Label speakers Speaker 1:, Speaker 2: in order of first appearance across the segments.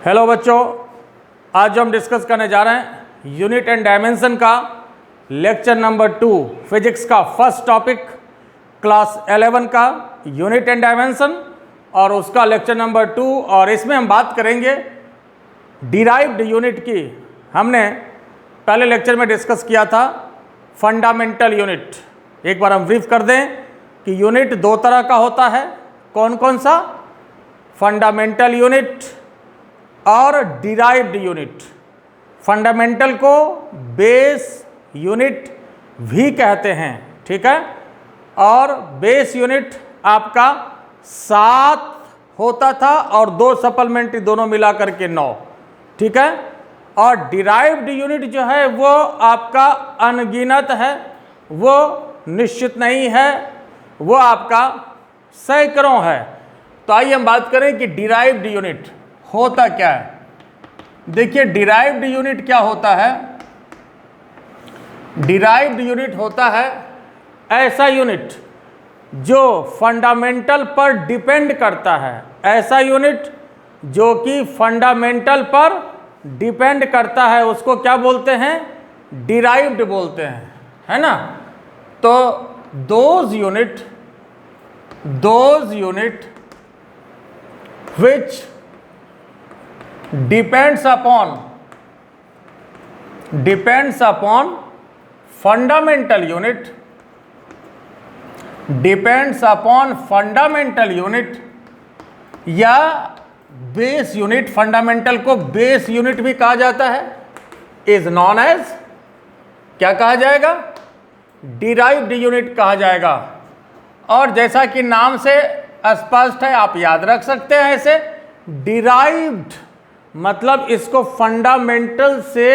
Speaker 1: Hello बच्चों, आज जो हम डिस्कस करने जा रहे हैं यूनिट एंड डायमेंशन का लेक्चर नंबर 2 फिजिक्स का फर्स्ट टॉपिक क्लास 11 का यूनिट एंड डायमेंशन और उसका लेक्चर नंबर 2। और इसमें हम बात करेंगे डिराइव्ड यूनिट की। हमने पहले लेक्चर में डिस्कस किया था फंडामेंटल यूनिट। एक बार हम ब्रीफ कर दें कि यूनिट दो तरह का होता है। कौन कौन सा? फंडामेंटल यूनिट और डिराइव्ड यूनिट। फंडामेंटल को बेस यूनिट भी कहते हैं, ठीक है। और बेस यूनिट आपका 7 होता था और 2 सप्लीमेंट्री दोनों मिला करके 9, ठीक है। और डिराइव्ड यूनिट जो है वो आपका अनगिनत है, वो निश्चित नहीं है, वो आपका सैकड़ों है। तो आइए हम बात करें कि डिराइव्ड यूनिट होता क्या है। देखिए डिराइव्ड यूनिट क्या होता है। डिराइव्ड यूनिट होता है ऐसा यूनिट जो फंडामेंटल पर डिपेंड करता है। ऐसा यूनिट जो कि फंडामेंटल पर डिपेंड करता है उसको क्या बोलते हैं? डिराइव्ड बोलते हैं, है ना। तो those unit which depends upon fundamental unit, या बेस यूनिट। फंडामेंटल को बेस यूनिट भी कहा जाता है, इज नॉन एज क्या कहा जाएगा? डिराइव्ड यूनिट कहा जाएगा। और जैसा कि नाम से स्पष्ट है, आप याद रख सकते हैं ऐसे। डिराइव्ड मतलब इसको फंडामेंटल से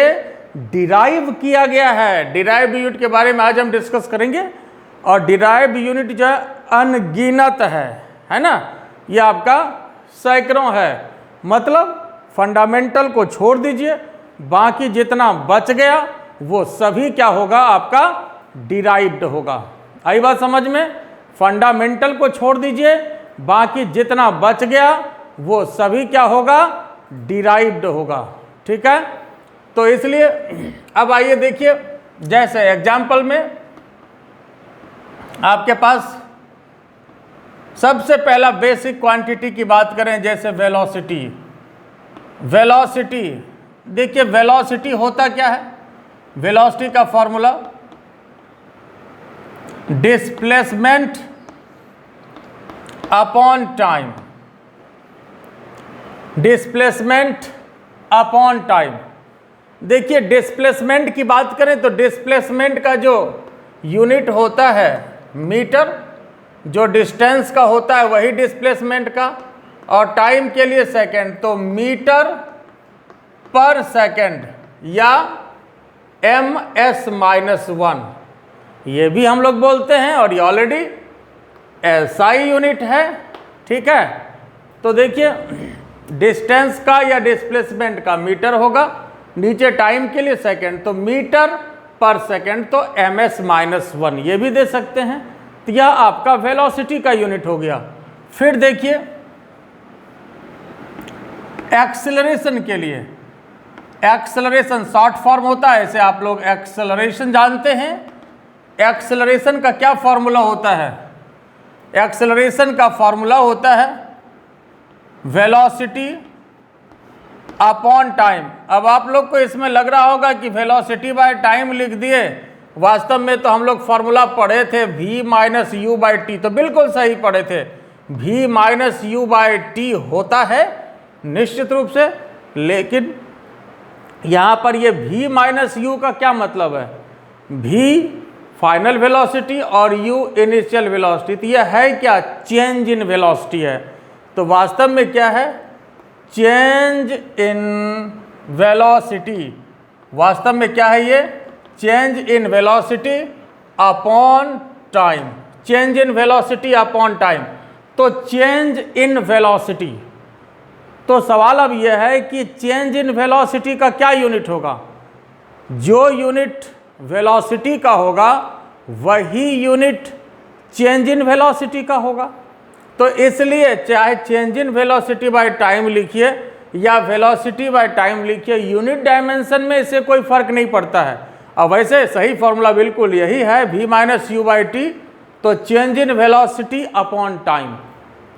Speaker 1: डिराइव किया गया है। डिराइव्ड यूनिट के बारे में आज हम डिस्कस करेंगे। और डिराइव्ड यूनिट जो है अनगिनत है ना। यह आपका सैकड़ों है। मतलब फंडामेंटल को छोड़ दीजिए, बाकी जितना बच गया वो सभी क्या होगा? आपका डिराइव्ड होगा। आई बात समझ में? फंडामेंटल को छोड़ दीजिए, बाकी जितना बच गया वो सभी क्या होगा? डिराइव्ड होगा, ठीक है। तो इसलिए अब आइए देखिए, जैसे एग्जाम्पल में आपके पास सबसे पहला बेसिक क्वांटिटी की बात करें, जैसे वेलोसिटी। देखिए वेलोसिटी होता क्या है? वेलोसिटी का फॉर्मूला डिस्प्लेसमेंट अपॉन टाइम। देखिए डिस्प्लेसमेंट की बात करें तो डिस्प्लेसमेंट का जो यूनिट होता है मीटर, जो डिस्टेंस का होता है वही डिस्प्लेसमेंट का, और टाइम के लिए सेकंड, तो मीटर पर सेकंड या ms-1 ये भी हम लोग बोलते हैं। और ये ऑलरेडी एसआई यूनिट है, ठीक है। तो देखिए डिस्टेंस का या डिस्प्लेसमेंट का मीटर होगा, नीचे टाइम के लिए सेकंड, तो मीटर पर सेकंड, तो ms-1 ये भी दे सकते हैं। तो यह आपका वेलोसिटी का यूनिट हो गया। फिर देखिए एक्सेलरेशन के लिए, एक्सेलरेशन शॉर्ट फॉर्म होता है, ऐसे आप लोग एक्सेलरेशन जानते हैं। एक्सेलरेशन का क्या फॉर्मूला होता है? एक्सेलरेशन का फॉर्मूला होता है वेलोसिटी अपॉन टाइम। अब आप लोग को इसमें लग रहा होगा कि वेलोसिटी बाय टाइम लिख दिए, वास्तव में तो हम लोग फॉर्मूला पढ़े थे v-u/t, तो बिल्कुल सही पढ़े थे। v-u/t होता है निश्चित रूप से, लेकिन यहाँ पर ये v-u का क्या मतलब है? v फाइनल वेलोसिटी और u इनिशियल वेलोसिटी। तो यह है क्या? चेंज इन वेलोसिटी है। तो वास्तव में क्या है? Change in velocity. वास्तव में क्या है ये? Change in velocity upon time. Change in velocity upon time. तो चेंज इन वेलोसिटी, तो सवाल अब यह है कि चेंज इन वेलोसिटी का क्या यूनिट होगा? जो यूनिट वेलोसिटी का होगा वही यूनिट चेंज इन वेलोसिटी का होगा। तो इसलिए चाहे change in velocity by time लिखिए या वेलोसिटी बाय टाइम लिखिए, यूनिट डायमेंशन में इससे कोई फर्क नहीं पड़ता है। अब वैसे सही फॉर्मूला बिल्कुल यही है, v minus u by t, तो change in velocity upon time.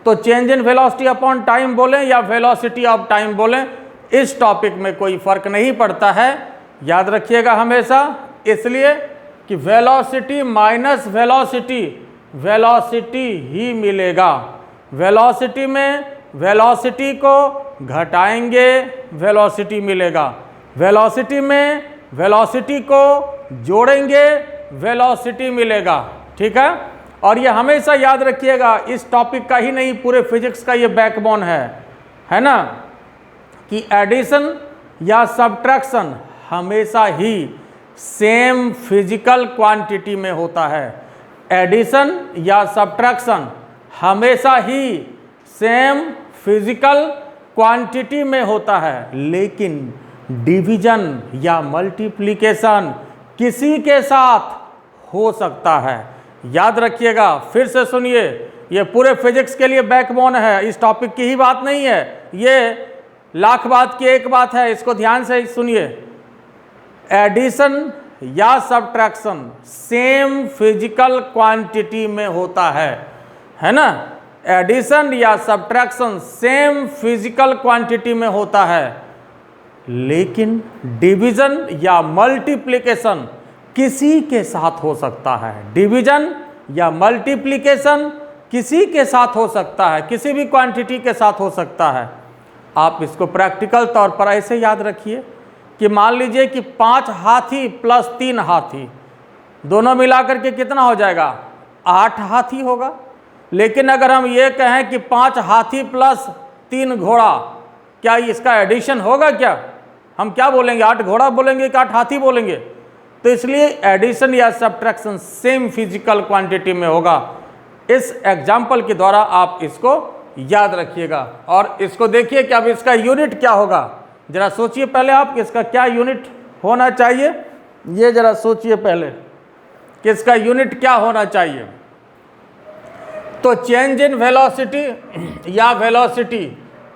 Speaker 1: तो change in velocity upon time बोलें या वेलोसिटी ऑफ टाइम बोलें, इस टॉपिक में कोई फर्क नहीं पड़ता है, याद रखिएगा हमेशा। इसलिए कि वेलोसिटी माइनस वेलोसिटी, वेलोसिटी ही मिलेगा। वेलोसिटी में वेलोसिटी को घटाएंगे, वेलोसिटी मिलेगा। वेलोसिटी में वेलोसिटी को जोड़ेंगे, वेलोसिटी मिलेगा। ठीक है, और ये हमेशा याद रखिएगा, इस टॉपिक का ही नहीं पूरे फिजिक्स का ये बैकबोन है ना, कि एडिशन या सब्ट्रैक्शन हमेशा ही सेम फिजिकल क्वांटिटी में होता है। एडिशन या सब्ट्रैक्शन हमेशा ही सेम फिजिकल क्वांटिटी में होता है, लेकिन डिवीजन या मल्टीप्लिकेशन किसी के साथ हो सकता है। याद रखिएगा, फिर से सुनिए, ये पूरे फिजिक्स के लिए बैकबोन है, इस टॉपिक की ही बात नहीं है, ये लाख बात की एक बात है, इसको ध्यान से सुनिए। एडिशन या सब्ट्रैक्शन सेम फिजिकल क्वांटिटी में होता है ना। एडिशन या सब्ट्रैक्शन सेम फिजिकल क्वांटिटी में होता है, लेकिन डिवीजन या मल्टीप्लिकेशन किसी के साथ हो सकता है। डिवीजन या मल्टीप्लिकेशन किसी के साथ हो सकता है, किसी भी क्वांटिटी के साथ हो सकता है। आप इसको प्रैक्टिकल तौर पर ऐसे याद रखिए कि मान लीजिए कि 5 हाथी प्लस 3 हाथी दोनों मिलाकर के कितना हो जाएगा, 8 हाथी होगा। लेकिन अगर हम ये कहें कि 5 हाथी प्लस 3 घोड़ा, क्या इसका एडिशन होगा? क्या हम क्या बोलेंगे, 8 घोड़ा बोलेंगे कि 8 हाथी बोलेंगे? तो इसलिए एडिशन या सब्ट्रैक्शन सेम फिजिकल क्वांटिटी में होगा। इस एग्जाम्पल के द्वारा आप इसको याद रखिएगा। और इसको देखिए कि अब इसका यूनिट क्या होगा, जरा सोचिए पहले आप कि इसका क्या यूनिट होना चाहिए, ये जरा सोचिए पहले कि इसका यूनिट क्या होना चाहिए। तो चेंज इन वेलोसिटी या वेलोसिटी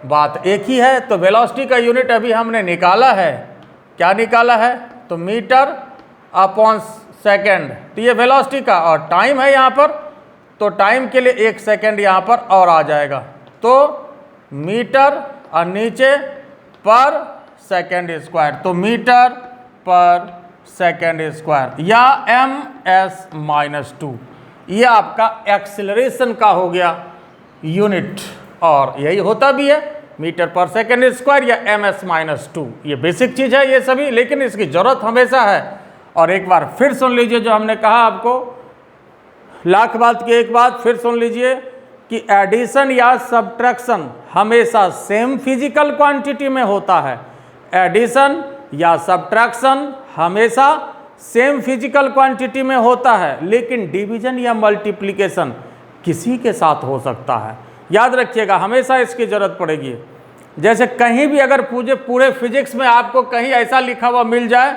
Speaker 1: बात एक ही है, तो वेलोसिटी का यूनिट अभी हमने निकाला है, क्या निकाला है, तो मीटर अपॉन सेकेंड, तो ये वेलोसिटी का, और टाइम है यहाँ पर, तो टाइम के लिए 1 सेकेंड यहाँ पर और आ जाएगा, तो मीटर और नीचे पर सेकेंड स्क्वायर, तो मीटर पर सेकेंड स्क्वायर या ms-2, ये आपका एक्सेलरेशन का हो गया यूनिट, और यही होता भी है मीटर पर सेकेंड स्क्वायर या ms-2। ये बेसिक चीज़ है ये सभी, लेकिन इसकी ज़रूरत हमेशा है। और एक बार फिर सुन लीजिए जो हमने कहा आपको, लाख बात की एक बात फिर सुन लीजिए कि एडिशन या सब्ट्रैक्शन हमेशा सेम फिजिकल क्वांटिटी में होता है। एडिशन या सब्ट्रैक्शन हमेशा सेम फिजिकल क्वांटिटी में होता है, लेकिन डिवीजन या मल्टीप्लिकेशन किसी के साथ हो सकता है। याद रखिएगा, हमेशा इसकी ज़रूरत पड़ेगी। जैसे कहीं भी अगर पूरे फिजिक्स में आपको कहीं ऐसा लिखा हुआ मिल जाए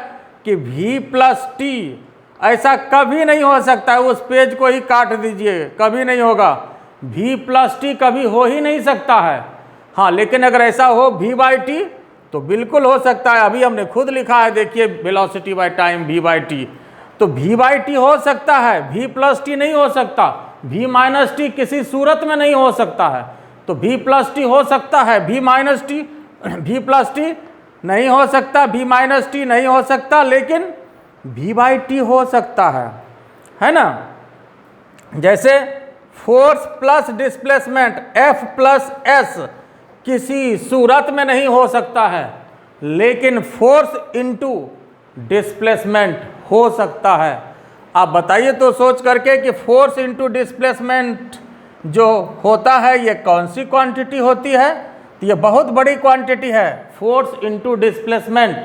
Speaker 1: कि v प्लस टी, ऐसा कभी नहीं हो सकता है, उस पेज को ही काट दीजिए, कभी नहीं होगा। v प्लस टी कभी हो ही नहीं सकता है। हाँ, लेकिन अगर ऐसा हो v बाई टी तो बिल्कुल हो सकता है। अभी हमने खुद लिखा है, देखिए, velocity by time v by t, तो v बाई टी हो सकता है, v प्लस टी नहीं हो सकता। v माइनस टी किसी सूरत में नहीं हो सकता है, तो v प्लस टी हो सकता है, v minus T, v plus T नहीं हो सकता, v माइनस टी नहीं हो सकता, लेकिन v बाई टी हो सकता है ना। जैसे force plus displacement F plus S किसी सूरत में नहीं हो सकता है, लेकिन फोर्स इनटू डिस्प्लेसमेंट हो सकता है। आप बताइए तो सोच करके कि फोर्स इनटू डिस्प्लेसमेंट जो होता है ये कौन सी क्वांटिटी होती है? तो ये बहुत बड़ी क्वांटिटी है। फोर्स इनटू डिस्प्लेसमेंट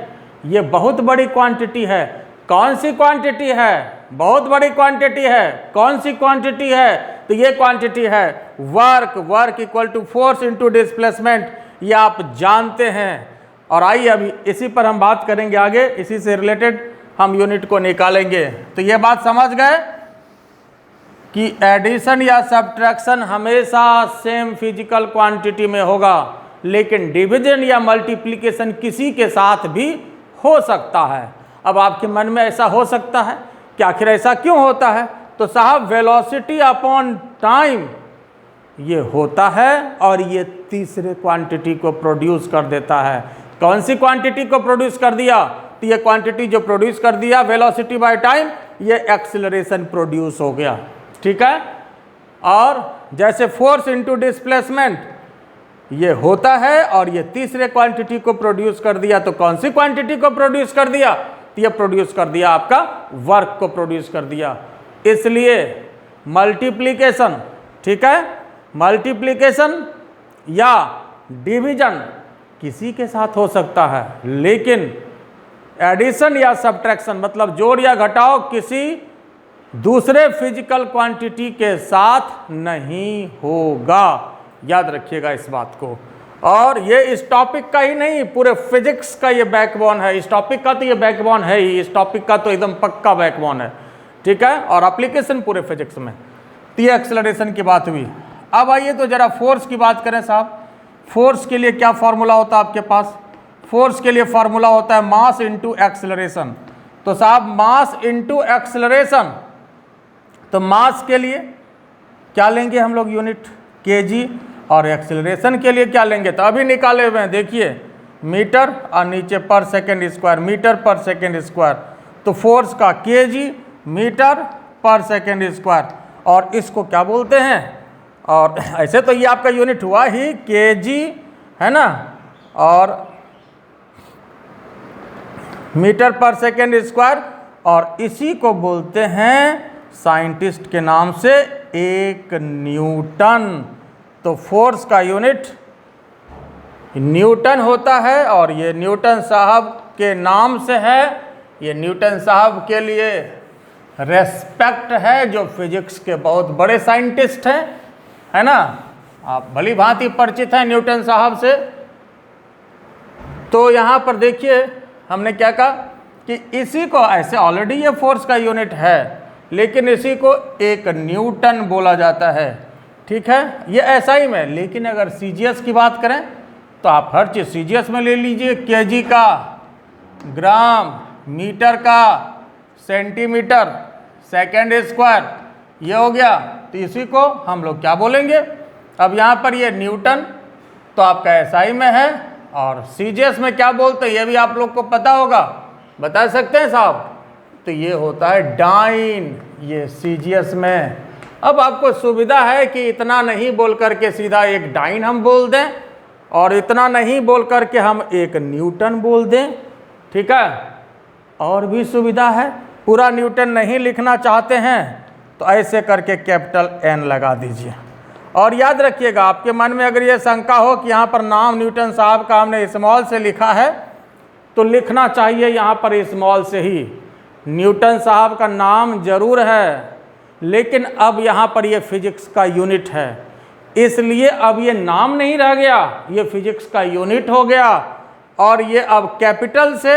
Speaker 1: ये बहुत बड़ी क्वांटिटी है। कौन सी क्वांटिटी है? बहुत बड़ी क्वांटिटी है। कौन सी क्वांटिटी है? तो ये क्वांटिटी है work equal to force into displacement, ये आप जानते हैं। और आइए अभी इसी पर हम बात करेंगे आगे, इसी से रिलेटेड हम यूनिट को निकालेंगे। तो ये बात समझ गए कि एडिशन या सब्ट्रैक्शन हमेशा सेम फिजिकल क्वांटिटी में होगा, लेकिन डिवीजन या मल्टीप्लिकेशन किसी के साथ भी हो सकता है। अब आपके मन में ऐसा हो सकता है कि आखिर ऐसा क्यों होता है? तो साहब वेलोसिटी अपॉन टाइम ये होता है और ये तीसरे क्वांटिटी को प्रोड्यूस कर देता है। कौन सी क्वांटिटी को प्रोड्यूस कर दिया? तो ये क्वांटिटी जो प्रोड्यूस कर दिया वेलोसिटी बाय टाइम, ये एक्सीलरेशन प्रोड्यूस हो गया। ठीक है। और जैसे फोर्स इनटू डिस्प्लेसमेंट ये होता है और ये तीसरे क्वांटिटी को प्रोड्यूस कर दिया। तो कौन सी क्वांटिटी को प्रोड्यूस कर दिया? तो ये प्रोड्यूस कर दिया आपका वर्क को प्रोड्यूस कर दिया। इसलिए मल्टीप्लिकेशन, ठीक है, मल्टीप्लिकेशन या डिवीजन किसी के साथ हो सकता है, लेकिन एडिशन या सब्ट्रैक्शन मतलब जोड़ या घटाव किसी दूसरे फिजिकल क्वांटिटी के साथ नहीं होगा। याद रखिएगा इस बात को। और ये इस टॉपिक का ही नहीं, पूरे फिजिक्स का ये बैकबोन है। इस टॉपिक का तो ये बैकबोन है ही, इस टॉपिक का तो एकदम पक्का बैकबोन है। ठीक है। और एप्लीकेशन पूरे फिजिक्स में। तो ये एक्सेलरेशन की बात हुई। अब आइए तो जरा फोर्स की बात करें साहब। फोर्स के लिए क्या फॉर्मूला होता है आपके पास? फोर्स के लिए फॉर्मूला होता है मास इंटू एक्सेलरेशन। तो साहब मास इंटू एक्सेलरेशन, तो मास के लिए क्या लेंगे हम लोग? Unit KG. और एक्सेलरेशन के लिए क्या लेंगे? तो अभी निकाले हुए हैं, देखिए मीटर और नीचे पर second square, metre per second square. तो फोर्स का KG metre per second square, और इसको क्या बोलते हैं? और ऐसे तो ये आपका यूनिट हुआ ही केजी, है ना, और मीटर पर सेकेंड स्क्वायर, और इसी को बोलते हैं साइंटिस्ट के नाम से एक न्यूटन। तो फोर्स का यूनिट न्यूटन होता है और ये न्यूटन साहब के नाम से है। ये न्यूटन साहब के लिए रेस्पेक्ट है, जो फिजिक्स के बहुत बड़े साइंटिस्ट हैं, है ना। आप भली भांति परिचित हैं न्यूटन साहब से। तो यहाँ पर देखिए हमने क्या कहा कि इसी को, ऐसे ऑलरेडी ये फोर्स का यूनिट है, लेकिन इसी को एक न्यूटन बोला जाता है। ठीक है। ये ऐसा ही में, लेकिन अगर सीजीएस की बात करें तो आप हर चीज़ सीजीएस में ले लीजिए। केजी का, ग्राम, मीटर का, सेंटीमीटर, सेकेंड स्क्वायर, ये हो गया। तो इसी को हम लोग क्या बोलेंगे? अब यहाँ पर ये न्यूटन तो आपका एसआई में है, और सीजीएस में क्या बोलते हैं ये भी आप लोग को पता होगा, बता सकते हैं साहब? तो ये होता है डाइन, ये सीजीएस में। अब आपको सुविधा है कि इतना नहीं बोल करके सीधा एक डाइन हम बोल दें, और इतना नहीं बोल करके हम एक न्यूटन बोल दें। ठीक है। और भी सुविधा है, पूरा न्यूटन नहीं लिखना चाहते हैं तो ऐसे करके कैपिटल एन लगा दीजिए। और याद रखिएगा, आपके मन में अगर ये शंका हो कि यहाँ पर नाम न्यूटन साहब का हमने स्मॉल से लिखा है, तो लिखना चाहिए यहाँ पर स्मॉल से ही। न्यूटन साहब का नाम जरूर है, लेकिन अब यहाँ पर ये फिजिक्स का यूनिट है, इसलिए अब ये नाम नहीं रह गया, ये फिजिक्स का यूनिट हो गया। और ये अब कैपिटल से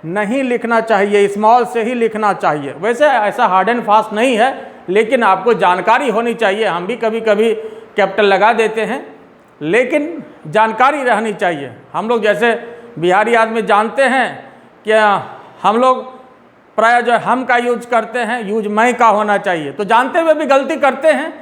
Speaker 1: नहीं लिखना चाहिए, स्मॉल से ही लिखना चाहिए। वैसे ऐसा हार्ड एंड फास्ट नहीं है, लेकिन आपको जानकारी होनी चाहिए। हम भी कभी कभी कैपिटल लगा देते हैं, लेकिन जानकारी रहनी चाहिए। हम लोग जैसे बिहारी आदमी जानते हैं कि हम लोग प्राय जो हम का यूज करते हैं, यूज मैं का होना चाहिए, तो जानते हुए भी गलती करते हैं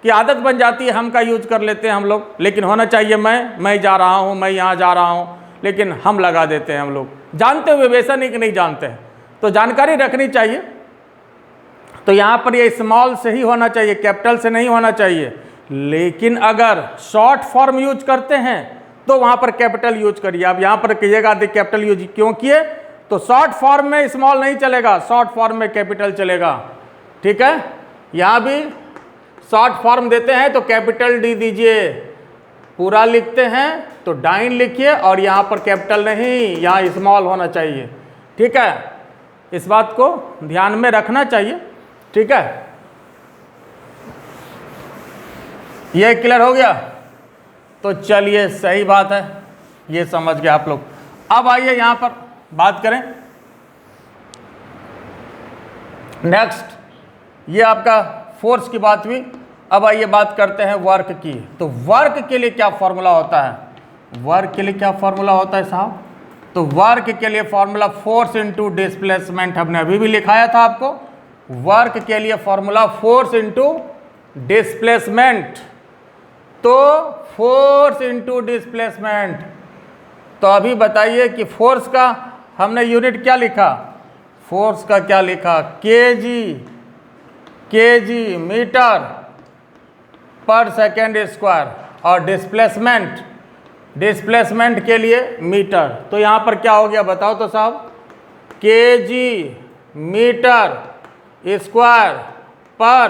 Speaker 1: कि आदत बन जाती है, हम का यूज कर लेते हैं हम लोग, लेकिन होना चाहिए मैं जा रहा हूँ, मैं यहाँ जा रहा हूँ, लेकिन हम लगा देते हैं हम लोग जानते हुए, वैसा नहीं कि नहीं जानते हैं। तो जानकारी रखनी चाहिए। तो यहाँ पर ये स्मॉल से ही होना चाहिए, कैपिटल से नहीं होना चाहिए। लेकिन अगर शॉर्ट फॉर्म यूज करते हैं तो वहाँ पर कैपिटल यूज करिए। आप यहाँ पर कहिएगा कैपिटल यूज क्यों किए, तो शॉर्ट फॉर्म में स्मॉल नहीं चलेगा, शॉर्ट फॉर्म में कैपिटल चलेगा। ठीक है। यहाँ भी शॉर्ट फॉर्म देते हैं तो कैपिटल डी दीजिए, पूरा लिखते हैं तो डाइन लिखिए, और यहाँ पर कैपिटल नहीं, यहाँ स्मॉल होना चाहिए। ठीक है। इस बात को ध्यान में रखना चाहिए। ठीक है। ये क्लियर हो गया? तो चलिए, सही बात है, ये समझ गए आप लोग। अब आइए यहाँ पर बात करें नेक्स्ट, ये आपका फोर्स की बात हुई। अब आइए बात करते हैं वर्क की। तो वर्क के लिए क्या फॉर्मूला होता है? वर्क के लिए क्या फॉर्मूला होता है साहब? तो वर्क के लिए फॉर्मूला फोर्स इनटू डिस्प्लेसमेंट हमने अभी भी लिखाया था आपको। वर्क के लिए फॉर्मूला फोर्स इनटू डिस्प्लेसमेंट, तो फोर्स इनटू डिस्प्लेसमेंट। तो अभी बताइए कि फोर्स का हमने यूनिट क्या लिखा? फोर्स का क्या लिखा? KG metre per second square, और डिस्प्लेसमेंट के लिए मीटर। तो यहाँ पर क्या हो गया बताओ तो साहब? KG metre square per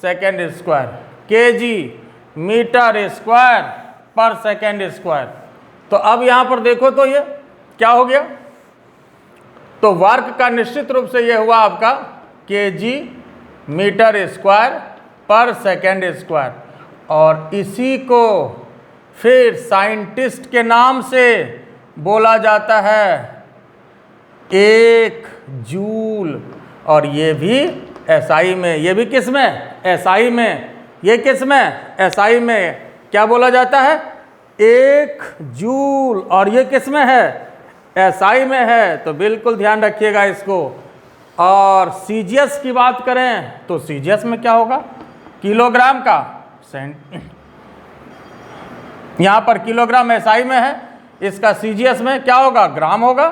Speaker 1: second square, KG metre square per second square. तो अब यहाँ पर देखो तो ये क्या हो गया? तो वर्क का निश्चित रूप से ये हुआ आपका KG metre square per second square, और इसी को फिर साइंटिस्ट के नाम से बोला जाता है 1 जूल। और ये भी एसआई में, ये भी किस में? एसआई में। ये किस में? एसआई में। क्या बोला जाता है? 1 जूल। और ये किस में है? एसआई में है। तो बिल्कुल ध्यान रखिएगा इसको। और सीजीएस की बात करें तो सीजीएस में क्या होगा? किलोग्राम का यहाँ पर किलोग्राम एसआई में है, इसका सीजीएस में क्या होगा? ग्राम होगा।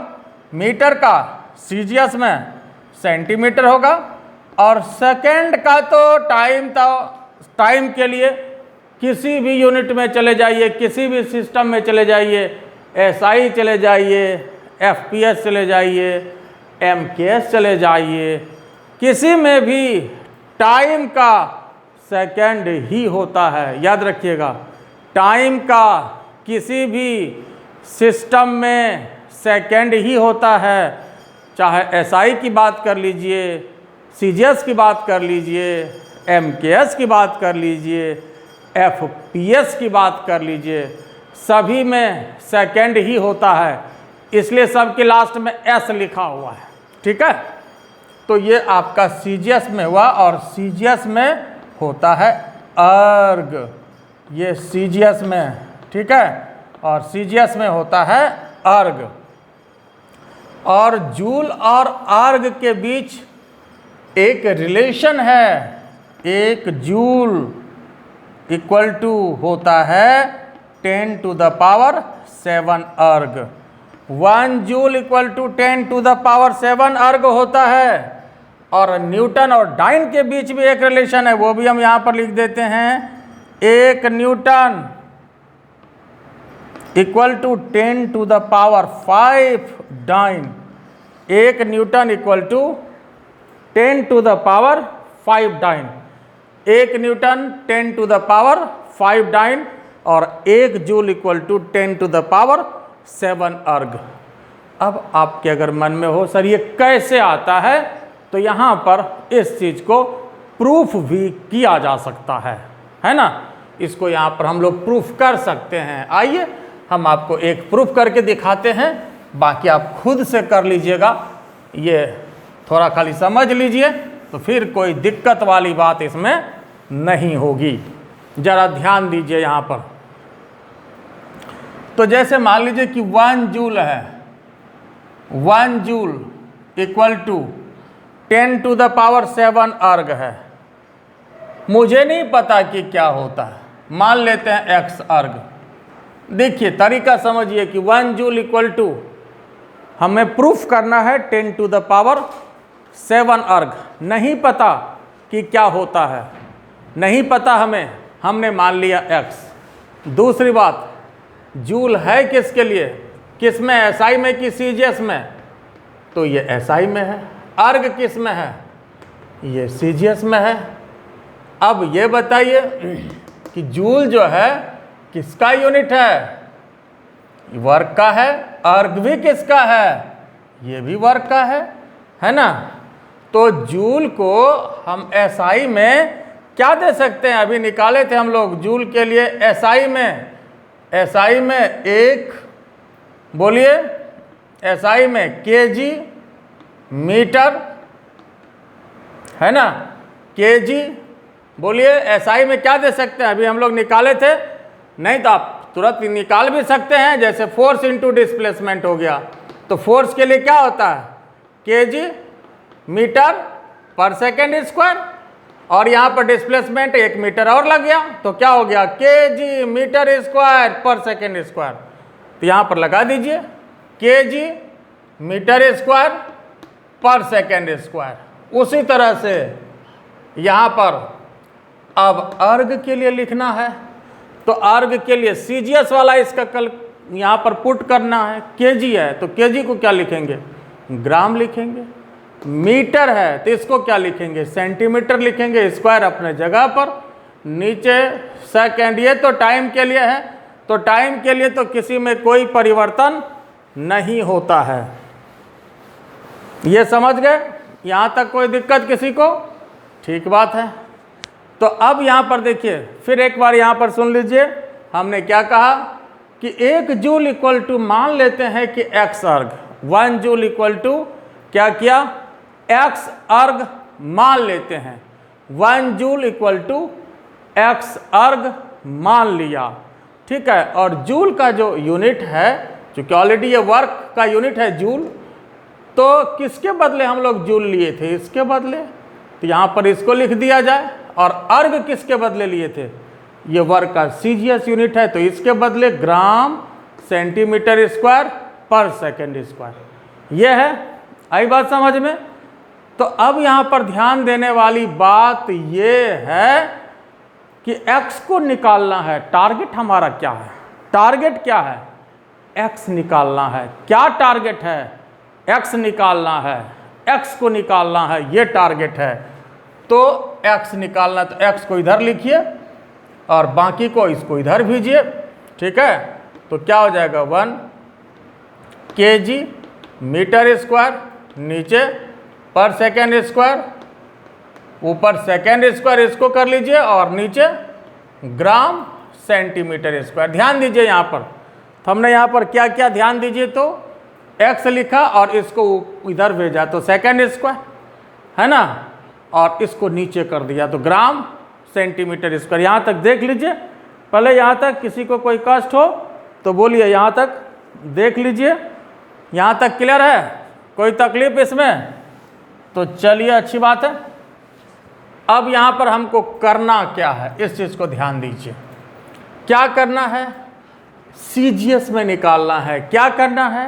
Speaker 1: मीटर का सीजीएस में सेंटीमीटर होगा। और सेकंड का तो टाइम के लिए किसी भी यूनिट में चले जाइए, किसी भी सिस्टम में चले जाइए, एसआई चले जाइए, एफपीएस चले जाइए, एमकेएस चले जाइए, किसी में भी टाइम का सेकंड ही होता है। याद रखिएगा, टाइम का किसी भी सिस्टम में सेकंड ही होता है। चाहे एसआई की बात कर लीजिए, सीजीएस की बात कर लीजिए, एमकेएस की बात कर लीजिए, एफपीएस की बात कर लीजिए, सभी में सेकंड ही होता है। इसलिए सबके लास्ट में एस लिखा हुआ है। ठीक है, तो ये आपका सीजीएस में हुआ। और सीजीएस में होता है अर्ग, ये सीजीएस में। ठीक है, और सीजीएस में होता है अर्ग। और जूल और अर्ग के बीच एक रिलेशन है। 1 जूल इक्वल टू होता है 10 to the power 7 erg. 1 joule equal to 10 to the power 7 अर्ग होता है। और न्यूटन और डाइन के बीच भी एक रिलेशन है, वो भी हम यहाँ पर लिख देते हैं। 1 newton equal to 10 to the power 5 dyne. 1 newton equal to 10 to the power 5 dyne. 1 newton 10 to the power 5 dyne, और 1 joule equal to 10 to the power 7 अर्ग। अब आपके अगर मन में हो सर ये कैसे आता है, तो यहाँ पर इस चीज़ को प्रूफ भी किया जा सकता है ना। इसको यहाँ पर हम लोग प्रूफ कर सकते हैं। आइए हम आपको एक प्रूफ करके दिखाते हैं, बाकी आप खुद से कर लीजिएगा। ये थोड़ा खाली समझ लीजिए, तो फिर कोई दिक्कत वाली बात इसमें नहीं होगी। ज़रा ध्यान दीजिए यहाँ पर। तो जैसे मान लीजिए कि 1 जूल है, 1 joule equal to 10 to the power 7 अर्ग है। मुझे नहीं पता कि क्या होता है, मान लेते हैं x अर्ग। देखिए तरीका समझिए कि 1 जूल इक्वल टू हमें प्रूफ करना है 10 to the power 7 अर्ग। नहीं पता कि क्या होता है, नहीं पता हमें, हमने मान लिया x। दूसरी बात, जूल है किसके लिए? किस में? एसआई में कि सीजीएस में? तो ये एसआई में है। अर्ग किस में है? ये सीजीएस में है। अब ये बताइए कि जूल जो है किसका यूनिट है? वर्क का है। अर्ग भी किसका है? ये भी वर्क का है ना। तो जूल को हम एसआई में क्या दे सकते हैं? अभी निकाले थे हम लोग जूल के लिए एसआई में। एसआई में 1, बोलिए, एसआई में केजी मीटर है ना, केजी। बोलिए एसआई में क्या दे सकते हैं? अभी हम लोग निकाले थे, नहीं तो आप तुरंत निकाल भी सकते हैं, जैसे फोर्स इंटू डिस्प्लेसमेंट हो गया। तो फोर्स के लिए क्या होता है, KG metre per second square, और यहाँ पर डिस्प्लेसमेंट 1 मीटर और लग गया, तो क्या हो गया, KG metre square per second square. तो यहाँ पर लगा दीजिए KG metre square per second square. उसी तरह से यहाँ पर अब अर्ग के लिए लिखना है, तो अर्ग के लिए सीजीएस वाला इसका कल यहाँ पर पुट करना है। केजी है तो केजी को क्या लिखेंगे, ग्राम लिखेंगे। मीटर है तो इसको क्या लिखेंगे, सेंटीमीटर लिखेंगे। स्क्वायर अपने जगह पर, नीचे सेकेंड। ये तो टाइम के लिए है, तो टाइम के लिए तो किसी में कोई परिवर्तन नहीं होता है। ये समझ गए, यहाँ तक कोई दिक्कत किसी को, ठीक बात है। तो अब यहाँ पर देखिए, फिर एक बार यहाँ पर सुन लीजिए, हमने क्या कहा कि 1 जूल इक्वल टू, मान लेते हैं कि एक्स अर्ग, 1 जूल इक्वल टू क्या किया, एक्स अर्ग मान लेते हैं। 1 जूल इक्वल टू एक्स अर्ग मान लिया, ठीक है। और जूल का जो यूनिट है, चूँकि ऑलरेडी ये वर्क का यूनिट है जूल, तो किसके बदले हम लोग जूल लिए थे, इसके बदले, तो यहाँ पर इसको लिख दिया जाए। और अर्ग किसके बदले लिए थे, ये वर्क का सीजीएस यूनिट है, तो इसके बदले gram centimetre square per second square. ये है, आई बात समझ में। तो अब यहाँ पर ध्यान देने वाली बात ये है कि x को निकालना है। टारगेट हमारा क्या है, टारगेट क्या है, x निकालना है। क्या टारगेट है, x निकालना है, x को निकालना है, ये टारगेट है। तो x निकालना, तो x को इधर लिखिए और बाकी को इसको इधर भेजिए, ठीक है। तो क्या हो जाएगा, 1 केजी मीटर स्क्वायर, नीचे पर सेकेंड स्क्वायर, ऊपर सेकेंड स्क्वायर इसको कर लीजिए, और नीचे ग्राम सेंटीमीटर स्क्वायर। ध्यान दीजिए यहाँ पर, तो हमने यहाँ पर क्या क्या ध्यान दीजिए, तो x लिखा और इसको इधर भेजा तो सेकेंड स्क्वायर है ना, और इसको नीचे कर दिया तो ग्राम सेंटीमीटर स्क्वायर। यहाँ तक देख लीजिए, पहले यहाँ तक किसी को कोई कष्ट हो तो बोलिए, यहाँ तक देख लीजिए, यहाँ तक क्लियर है, कोई तकलीफ इसमें, तो चलिए अच्छी बात है। अब यहाँ पर हमको करना क्या है, इस चीज़ को ध्यान दीजिए। क्या करना है, सीजीएस में निकालना है। क्या करना है,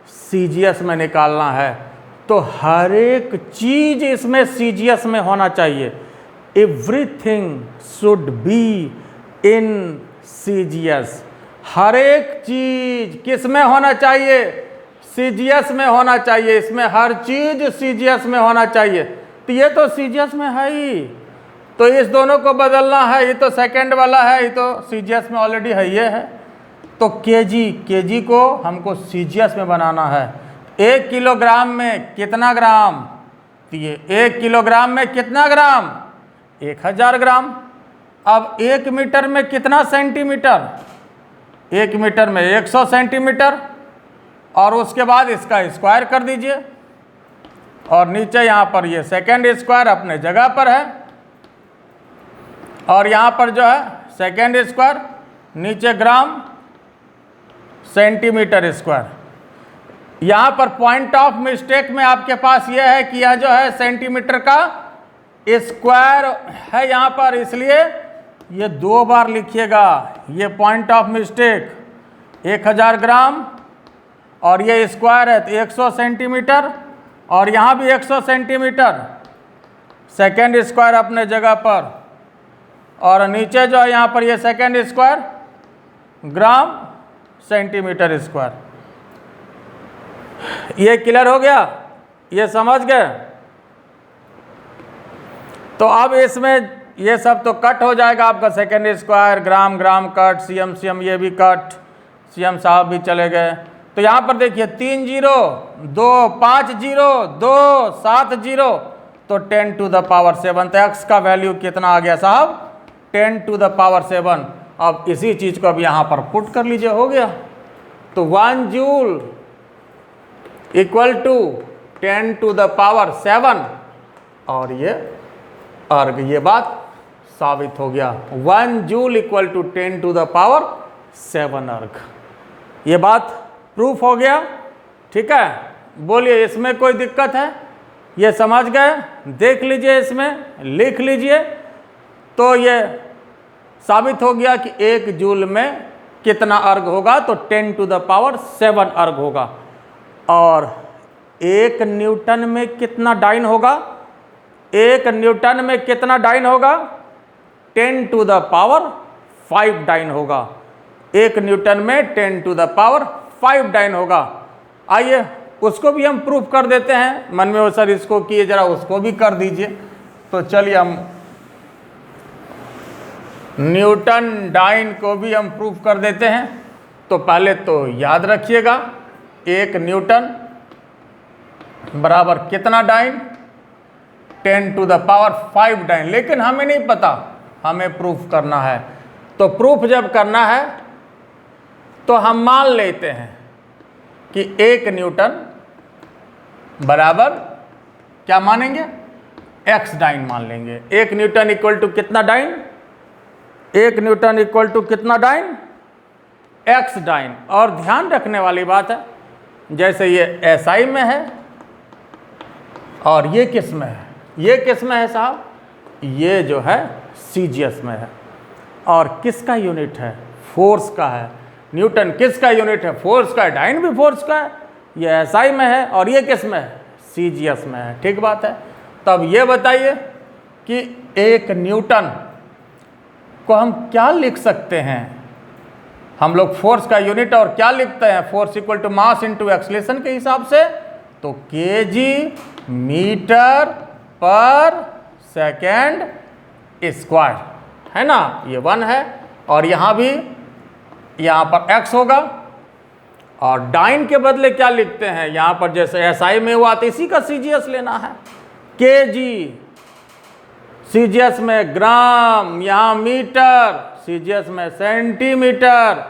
Speaker 1: सीजीएस में निकालना है। तो हर एक चीज इसमें सीजीएस में होना चाहिए। Everything should be in CGS. हर एक चीज किस में होना चाहिए, सीजीएस में होना चाहिए। इसमें हर चीज सीजीएस में होना चाहिए। तो ये तो सीजीएस में है ही, तो इस दोनों को बदलना है। ये तो सेकंड वाला है, ये तो सीजीएस में ऑलरेडी है, ये है। तो केजी को हमको सीजीएस में बनाना है। 1 किलोग्राम में कितना ग्राम, तो ये 1 किलोग्राम में कितना ग्राम, 1000 ग्राम। अब 1 मीटर में कितना सेंटीमीटर, 1 मीटर में 100 सेंटीमीटर, और उसके बाद इसका स्क्वायर कर दीजिए, और नीचे यहाँ पर ये सेकेंड स्क्वायर अपने जगह पर है, और यहाँ पर जो है सेकेंड स्क्वायर, नीचे ग्राम सेंटीमीटर स्क्वायर। यहाँ पर पॉइंट ऑफ मिस्टेक में आपके पास ये है कि यह जो है सेंटीमीटर का स्क्वायर है यहाँ पर, इसलिए ये 2 बार लिखिएगा। ये पॉइंट ऑफ मिस्टेक, 1000 ग्राम और ये स्क्वायर है तो 100 सेंटीमीटर, और यहाँ भी 100 सेंटीमीटर, सेकेंड स्क्वायर अपने जगह पर, और नीचे जो है यहाँ पर ये second square gram centimetre square. ये क्लियर हो गया, ये समझ गए। तो अब इसमें ये सब तो कट हो जाएगा आपका, सेकेंड स्क्वायर ग्राम ग्राम कट, सीएम ये भी कट, सीएम साहब भी चले गए। तो यहाँ पर देखिए 3 0 2 5 0 2 7 0, तो 10 टू द पावर 7। तो एक्स का वैल्यू कितना आ गया साहब, 10 टू द पावर 7। अब इसी चीज़ को अब यहाँ पर पुट कर लीजिए, हो गया। तो 1 joule equal to 10 to the power 7, और ये अर्ग, ये बात साबित हो गया। 1 joule equal to 10 to the power 7 erg. ये बात प्रूफ हो गया, ठीक है। बोलिए इसमें कोई दिक्कत है? ये समझ गए? देख लीजिए, इसमें लिख लीजिए। तो ये साबित हो गया कि 1 जूल में कितना अर्ग होगा, तो 10⁷ अर्ग होगा। और 1 न्यूटन में कितना डाइन होगा? 1 न्यूटन में कितना डाइन होगा? 10⁵ डाइन होगा। 1 न्यूटन में 10⁵ डाइन होगा। आइए उसको भी हम प्रूफ कर देते हैं। मन में वो सर इसको किए, जरा उसको भी कर दीजिए। तो चलिए हम न्यूटन डाइन को भी हम प्रूफ कर देते हैं। तो पहले तो याद रखिएगा 1 न्यूटन बराबर कितना डाइन? 10⁵ डाइन। लेकिन हमें नहीं पता, हमें प्रूफ करना है। तो प्रूफ जब करना है तो हम मान लेते हैं कि 1 न्यूटन बराबर क्या मानेंगे? x डाइन मान लेंगे। 1 न्यूटन इक्वल टू कितना डाइन? 1 न्यूटन इक्वल टू कितना डाइन? x dyne. और ध्यान रखने वाली बात है, जैसे ये SI में है और ये किस में है? ये किस में है साहब? ये जो है CGS में है। और किसका यूनिट है? फोर्स का है। न्यूटन किसका यूनिट है? फोर्स का है। डाइन भी फोर्स का है। ये SI में है और ये किस में है? CGS में है। ठीक बात है। तब ये बताइए कि 1 न्यूटन को हम क्या लिख सकते हैं? हम लोग फोर्स का यूनिट और क्या लिखते हैं? Force equal to mass into acceleration के हिसाब से। तो kg metre per second square है ना, ये 1 है। और यहाँ भी, यहाँ पर x होगा। और डाइन के बदले क्या लिखते हैं? यहाँ पर जैसे SI में हुआ तो इसी का CGS लेना है। kg CGS में ग्राम, यहाँ मीटर, CGS में सेंटीमीटर,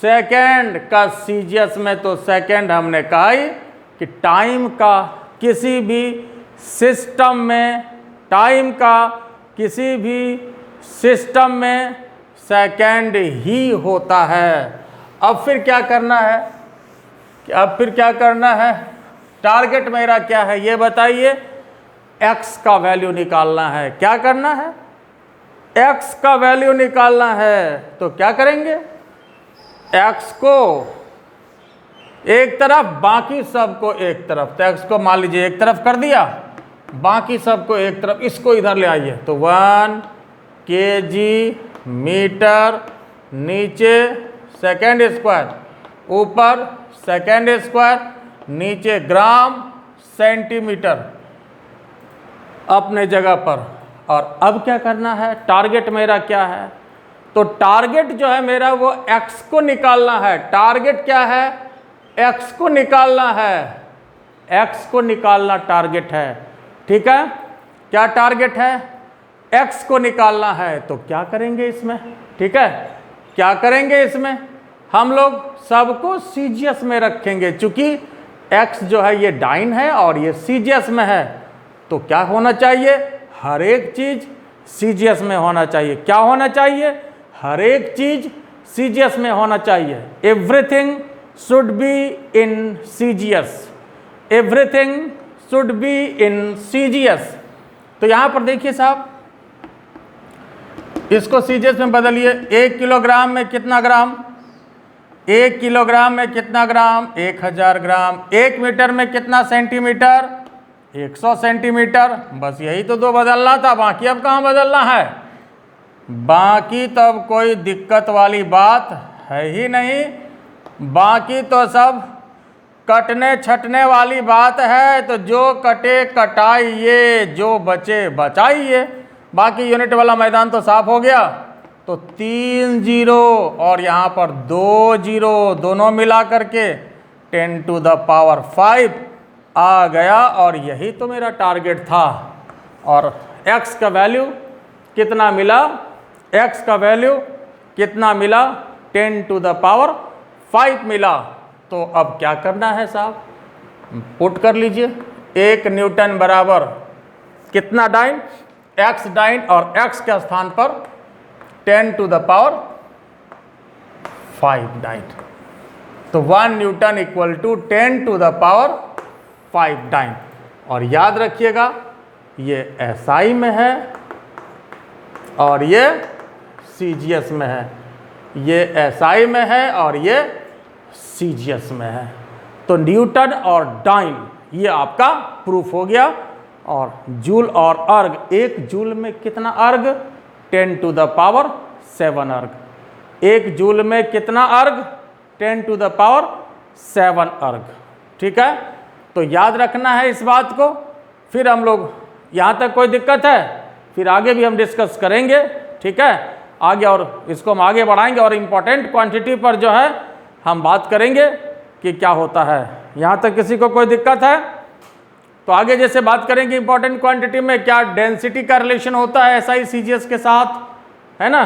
Speaker 1: सेकेंड का CGS में तो सेकेंड हमने कहा ही कि टाइम का किसी भी सिस्टम में, टाइम का किसी भी सिस्टम में सेकेंड ही होता है। अब फिर क्या करना है? अब फिर क्या करना है? टारगेट मेरा क्या है ये बताइए। x का वैल्यू निकालना है। क्या करना है? x का वैल्यू निकालना है। तो क्या करेंगे? x को एक तरफ, बाकी सबको एक तरफ। तो x को मान लीजिए एक तरफ कर दिया, बाकी सबको एक तरफ। इसको इधर ले आइए। तो 1 kg मीटर, नीचे सेकेंड स्क्वायर, ऊपर सेकेंड स्क्वायर, नीचे ग्राम, सेंटीमीटर अपने जगह पर। और अब क्या करना है? टारगेट मेरा क्या है? तो टारगेट जो है मेरा वो x को निकालना है। टारगेट क्या है? x को निकालना है। x को निकालना टारगेट है। ठीक है, क्या टारगेट है? x को निकालना है। तो क्या करेंगे इसमें? ठीक है, क्या करेंगे इसमें? हम लोग सबको CGS में रखेंगे। चूंकि x जो है ये डाइन है और ये CGS में है, तो क्या होना चाहिए? हर एक चीज CGS में होना चाहिए। क्या होना चाहिए? हर एक चीज CGS में होना चाहिए। Everything should be in CGS। Everything should be in CGS। तो यहां पर देखिए साहब, इसको CGS में बदलिए। 1 किलोग्राम में कितना ग्राम? 1 किलोग्राम में कितना ग्राम? 1000 ग्राम। 1 मीटर में कितना सेंटीमीटर? 100 सेंटीमीटर। बस यही तो 2 बदलना था, बाकी अब कहाँ बदलना है? बाकी तो अब कोई दिक्कत वाली बात है ही नहीं। बाकी तो सब कटने छटने वाली बात है। तो जो कटे कटाइए, जो बचे बचाइए। बाकी यूनिट वाला मैदान तो साफ हो गया। तो 3 जीरो और यहाँ पर 2 जीरो, दोनों मिला करके 10⁵ आ गया। और यही तो मेरा टारगेट था। और x का वैल्यू कितना मिला? x का वैल्यू कितना मिला? 10⁵ मिला। तो अब क्या करना है साहब? पुट कर लीजिए। 1 न्यूटन बराबर कितना डाइन? x dyne. और x के स्थान पर 10⁵ 5 डाइन। तो 1 newton equal to 10 to the power 5 dyne. और याद रखिएगा ये SI में है और ये CGS में है, ये SI में है और ये CGS में है। तो न्यूटन और डाइन ये आपका प्रूफ हो गया। और जूल और अर्ग, 1 जूल में कितना अर्ग? 10 to the power 7 erg. 1 joule में कितना अर्ग? 10 टू द पावर 7 अर्ग। ठीक है, तो याद रखना है इस बात को। फिर हम लोग यहाँ तक कोई दिक्कत है, फिर आगे भी हम डिस्कस करेंगे। ठीक है, आगे और इसको हम आगे बढ़ाएंगे और इम्पोर्टेंट क्वांटिटी पर जो है हम बात करेंगे कि क्या होता है। यहाँ तक किसी को कोई दिक्कत है? तो आगे जैसे बात करेंगे इंपॉर्टेंट क्वांटिटी में क्या डेंसिटी का रिलेशन होता है SI CGS के साथ, है ना,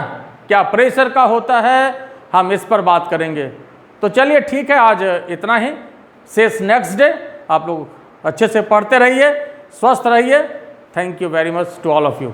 Speaker 1: क्या प्रेशर का होता है, हम इस पर बात करेंगे। तो चलिए ठीक है, आज इतना ही। शेष नेक्स्ट डे। आप लोग अच्छे से पढ़ते रहिए, स्वस्थ रहिए। Thank you very much to all of you.